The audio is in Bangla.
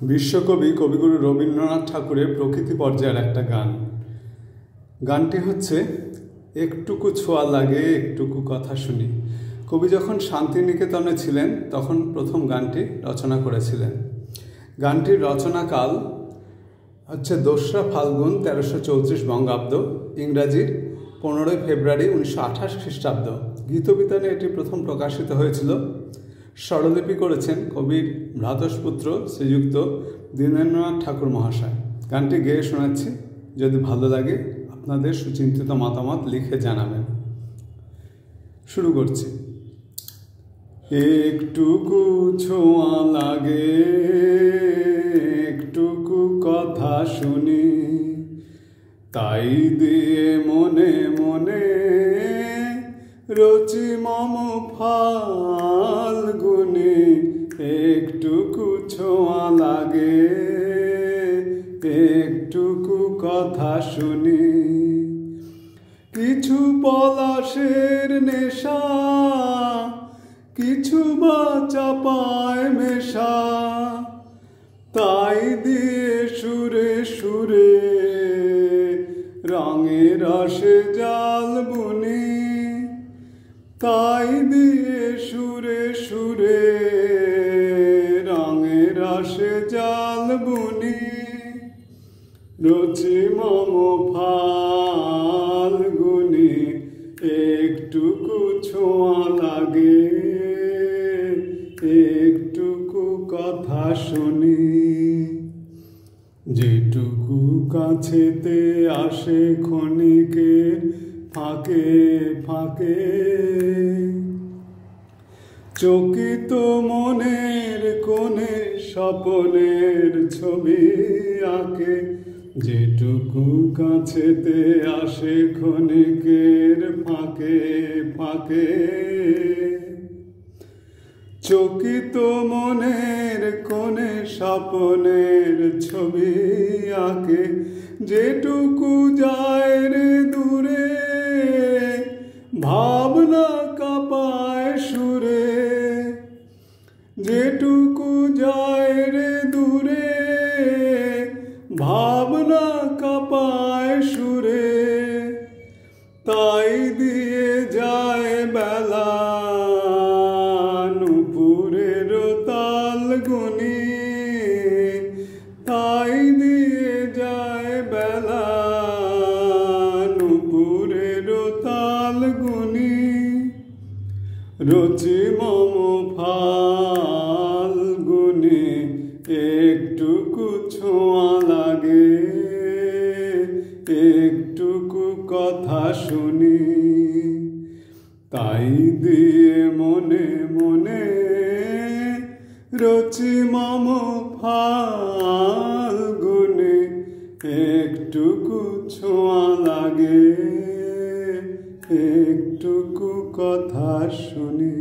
বিশ্বকবি কবিগুরু রবীন্দ্রনাথ ঠাকুরের প্রকৃতি পর্যায়ের একটা গান। গানটি হচ্ছে একটুকু ছোঁয়া লাগে একটুকু কথা শুনি। কবি যখন শান্তিনিকেতনে ছিলেন তখন প্রথম গানটি রচনা করেছিলেন। গানটির রচনাকাল হচ্ছে 2রা ফাল্গুন 1334 বঙ্গাব্দ, ইংরাজির 15 ফেব্রুয়ারি 1928 খ্রিস্টাব্দ। গীতবিতানে এটি প্রথম প্রকাশিত হয়েছিল। স্বরলিপি করেছেন কবির ভ্রাতস্পুত্র শ্রীযুক্ত দীনেন্দ্রনাথ ঠাকুর মহাশয়। গানটি গেয়ে শোনাচ্ছি, যদি ভালো লাগে আপনাদের সুচিন্তিত মতামত লিখে জানাবেন। শুরু করছি। একটুকু ছোঁয়া লাগে একটুকু কথা শুনি, তাই দিয়ে মনে মনে রচি মম ফাল্গুনি। একটুকু ছোঁয়া লাগে একটুকু কথা শুনি, কিছু পলাশের নেশা কিছু বা চাপায় মেশা, তাই দিয়ে সুরে সুরে রঙের রসে জাল বুনি। তাই দিয়ে সুরে সুরে রঙের রসে জাল বুনি। রচি মম ফাল্গুনি, একটুকু ছোঁয়া লাগে একটুকু কথা শুনি। যেটুকু কাছেতে আসে ক্ষণিকের ফাঁকে ফাঁকে, চকিত মনের কোণে স্বপনের ছবি আঁকে। যেটুকু কাছেতে আসে ক্ষণিকের ফাঁকে ফাঁকে, চকিত মনের কোণে স্বপনের ছবি আঁকে। যেটুকু যায় রে দূরে ভাবনা কাঁপায় সুরে, যেটুকু যায় রে দূরে ভাবনা কাঁপায় সুরে, তাই দিয়ে যায় বেলা নুপুরের তাল গুনি। তাই দিয়ে যায় বেলা নুপুরের তাল গুনি। রচি মম ফাল্গুনি, একটুকু ছোঁয়া লাগে একটুকু কথা শুনি। তাই দিয়ে মনে মনে রচি মম ফাল্গুনি, একটুকু ছোঁয়া লাগে একটুকু কথা শুনি।